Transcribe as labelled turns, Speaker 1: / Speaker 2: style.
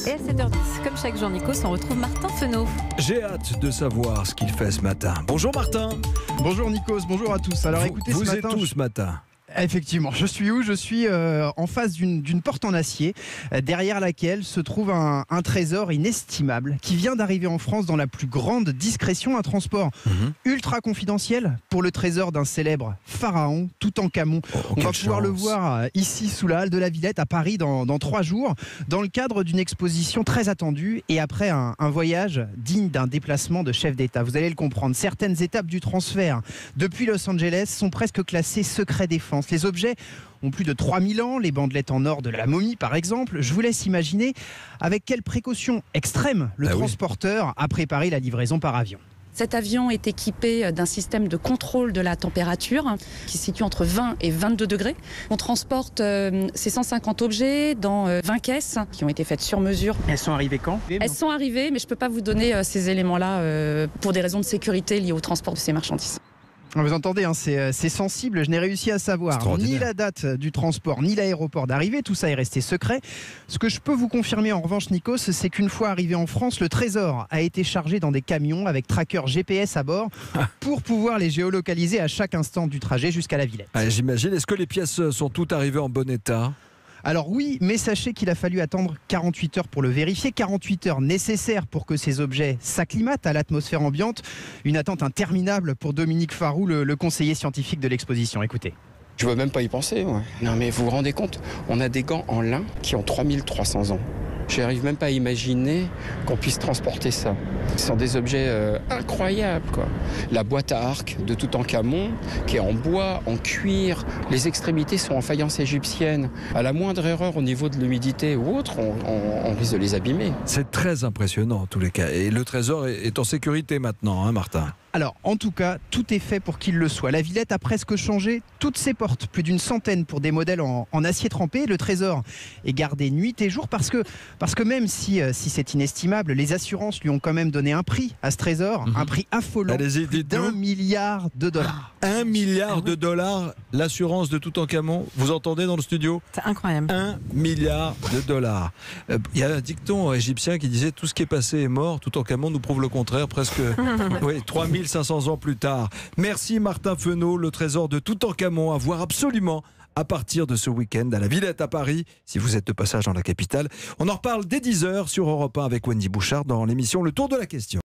Speaker 1: Et à 7h10, comme chaque jour, Nikos, on retrouve Martin Fenot.
Speaker 2: J'ai hâte de savoir ce qu'il fait ce matin. Bonjour Martin.
Speaker 3: Bonjour Nikos, bonjour à tous. Alors écoutez,
Speaker 2: vous
Speaker 3: ce
Speaker 2: êtes
Speaker 3: matin,
Speaker 2: tous ce matin.
Speaker 3: Effectivement, je suis où? Je suis en face d'une porte en acier, derrière laquelle se trouve un trésor inestimable qui vient d'arriver en France dans la plus grande discrétion. Un transport ultra confidentiel pour le trésor d'un célèbre pharaon, Toutankhamon. On va pouvoir le voir ici sous la halle de la Villette à Paris dans 3 jours, dans le cadre d'une exposition très attendue et après un voyage digne d'un déplacement de chef d'État. Vous allez le comprendre, certaines étapes du transfert depuis Los Angeles sont presque classées secret défense. Les objets ont plus de 3000 ans, les bandelettes en or de la momie par exemple. Je vous laisse imaginer avec quelles précautions extrêmes le transporteur a préparé la livraison par avion.
Speaker 4: Cet avion est équipé d'un système de contrôle de la température qui se situe entre 20 et 22 degrés. On transporte ces 150 objets dans 20 caisses qui ont été faites sur mesure.
Speaker 3: Elles sont arrivées quand?
Speaker 4: Elles sont arrivées, mais je ne peux pas vous donner ces éléments-là pour des raisons de sécurité liées au transport de ces marchandises.
Speaker 3: Vous entendez, hein, c'est sensible. Je n'ai réussi à savoir ni la date du transport, ni l'aéroport d'arrivée. Tout ça est resté secret. Ce que je peux vous confirmer en revanche, Nikos, c'est qu'une fois arrivé en France, le trésor a été chargé dans des camions avec tracker GPS à bord pour pouvoir les géolocaliser à chaque instant du trajet jusqu'à la Villette.
Speaker 2: J'imagine. Est-ce que les pièces sont toutes arrivées en bon état ?
Speaker 3: Alors oui, mais sachez qu'il a fallu attendre 48 heures pour le vérifier. 48 heures nécessaires pour que ces objets s'acclimatent à l'atmosphère ambiante. Une attente interminable pour Dominique Farou, le conseiller scientifique de l'exposition. Écoutez.
Speaker 5: Je ne veux même pas y penser. Ouais. Non mais vous vous rendez compte, on a des gants en lin qui ont 3300 ans. Je n'arrive même pas à imaginer qu'on puisse transporter ça. Ce sont des objets incroyables, quoi. La boîte à arc de Toutankhamon, qui est en bois, en cuir. Les extrémités sont en faïence égyptienne. À la moindre erreur au niveau de l'humidité ou autre, on risque de les abîmer.
Speaker 2: C'est très impressionnant en tous les cas. Et le trésor est en sécurité maintenant, hein, Martin ?
Speaker 3: Alors, en tout cas, tout est fait pour qu'il le soit. La Villette a presque changé toutes ses portes, plus d'une centaine pour des modèles en acier trempé. Le trésor est gardé nuit et jour parce que même si c'est inestimable, les assurances lui ont quand même donné un prix à ce trésor, un prix affolant, plus d'1 milliard de dollars.
Speaker 2: 1 milliard de dollars, l'assurance de Toutankhamon. Vous entendez dans le studio ?
Speaker 1: C'est incroyable.
Speaker 2: 1 milliard de dollars. Il y a un dicton égyptien qui disait tout ce qui est passé est mort. Toutankhamon nous prouve le contraire, presque 3500 ans plus tard. Merci Martin Fenot, le trésor de Toutankhamon à voir absolument à partir de ce week-end à la Villette à Paris, si vous êtes de passage dans la capitale. On en reparle dès 10h sur Europe 1 avec Wendy Bouchard dans l'émission Le Tour de la question.